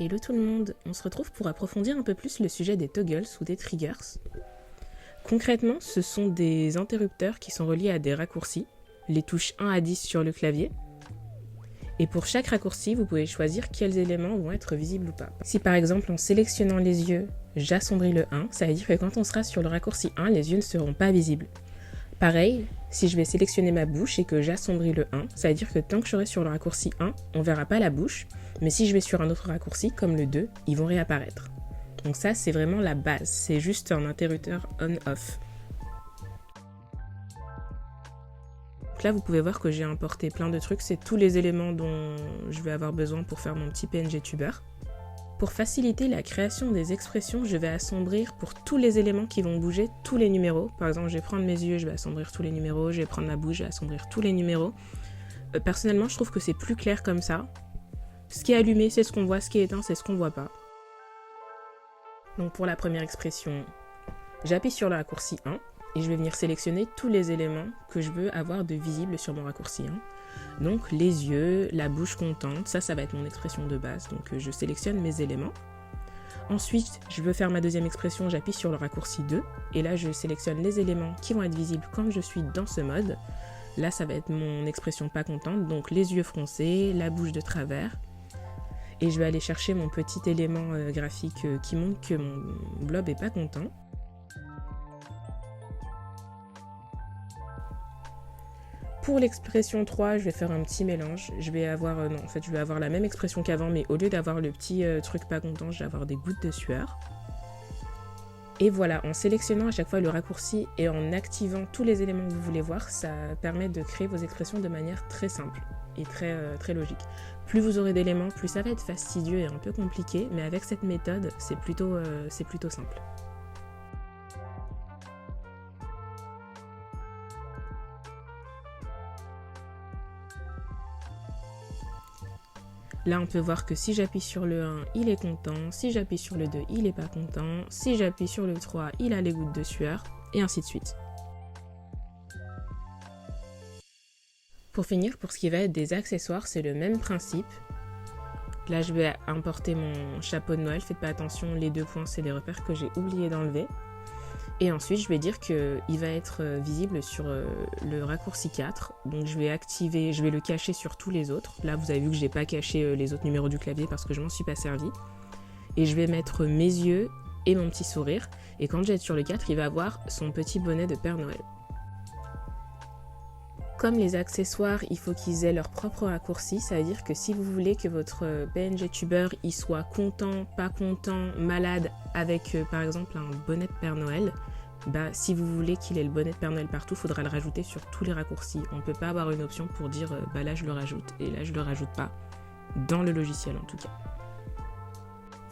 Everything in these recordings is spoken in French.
Hello tout le monde, on se retrouve pour approfondir un peu plus le sujet des toggles ou des triggers. Concrètement, ce sont des interrupteurs qui sont reliés à des raccourcis, les touches 1 à 10 sur le clavier. Et pour chaque raccourci, vous pouvez choisir quels éléments vont être visibles ou pas. Si par exemple en sélectionnant les yeux, j'assombris le 1, ça veut dire que quand on sera sur le raccourci 1, les yeux ne seront pas visibles. Pareil, si je vais sélectionner ma bouche et que j'assombris le 1, ça veut dire que tant que je serai sur le raccourci 1, on ne verra pas la bouche, mais si je vais sur un autre raccourci, comme le 2, ils vont réapparaître. Donc ça, c'est vraiment la base, c'est juste un interrupteur on-off. Donc là, vous pouvez voir que j'ai importé plein de trucs, c'est tous les éléments dont je vais avoir besoin pour faire mon petit PNG tuber. Pour faciliter la création des expressions, je vais assombrir pour tous les éléments qui vont bouger, tous les numéros. Par exemple, je vais prendre mes yeux, je vais assombrir tous les numéros, je vais prendre ma bouche, je vais assombrir tous les numéros. Personnellement, je trouve que c'est plus clair comme ça. Ce qui est allumé, c'est ce qu'on voit, ce qui est éteint, c'est ce qu'on voit pas. Donc pour la première expression, j'appuie sur le raccourci 1 et je vais venir sélectionner tous les éléments que je veux avoir de visibles sur mon raccourci 1. Donc les yeux, la bouche contente, ça va être mon expression de base, donc je sélectionne mes éléments. Ensuite, je veux faire ma deuxième expression, j'appuie sur le raccourci 2, et là je sélectionne les éléments qui vont être visibles quand je suis dans ce mode. Là ça va être mon expression pas contente, donc les yeux froncés, la bouche de travers, et je vais aller chercher mon petit élément graphique qui montre que mon blob est pas content. Pour l'expression 3, je vais faire un petit mélange. Je vais avoir la même expression qu'avant, mais au lieu d'avoir le petit truc pas content, je vais avoir des gouttes de sueur. Et voilà, en sélectionnant à chaque fois le raccourci et en activant tous les éléments que vous voulez voir, ça permet de créer vos expressions de manière très simple et très logique. Plus vous aurez d'éléments, plus ça va être fastidieux et un peu compliqué, mais avec cette méthode, c'est plutôt simple. Là, on peut voir que si j'appuie sur le 1, il est content. Si j'appuie sur le 2, il n'est pas content. Si j'appuie sur le 3, il a les gouttes de sueur. Et ainsi de suite. Pour finir, pour ce qui va être des accessoires, c'est le même principe. Là, je vais importer mon chapeau de Noël. Faites pas attention, les 2 points, c'est des repères que j'ai oublié d'enlever. Et ensuite, je vais dire qu'il va être visible sur le raccourci 4. Donc je vais le cacher sur tous les autres. Là, vous avez vu que je n'ai pas caché les autres numéros du clavier parce que je m'en suis pas servi. Et je vais mettre mes yeux et mon petit sourire. Et quand je vais être sur le 4, il va avoir son petit bonnet de Père Noël. Comme les accessoires, il faut qu'ils aient leur propre raccourci. Ça veut dire que si vous voulez que votre PNG tuber il soit content, pas content, malade, avec par exemple un bonnet de Père Noël, si vous voulez qu'il ait le bonnet de Père Noël partout, il faudra le rajouter sur tous les raccourcis. On ne peut pas avoir une option pour dire là je le rajoute et là je le rajoute pas, dans le logiciel en tout cas.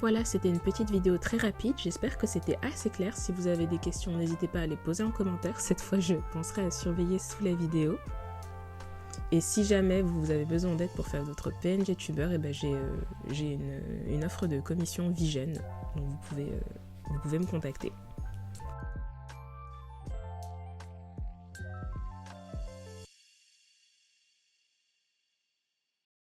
Voilà, c'était une petite vidéo très rapide, j'espère que c'était assez clair. Si vous avez des questions, n'hésitez pas à les poser en commentaire. Cette fois, je penserai à surveiller sous la vidéo. Et si jamais vous avez besoin d'aide pour faire votre PNG tuber, j'ai une offre de commission Vigène, donc vous pouvez me contacter.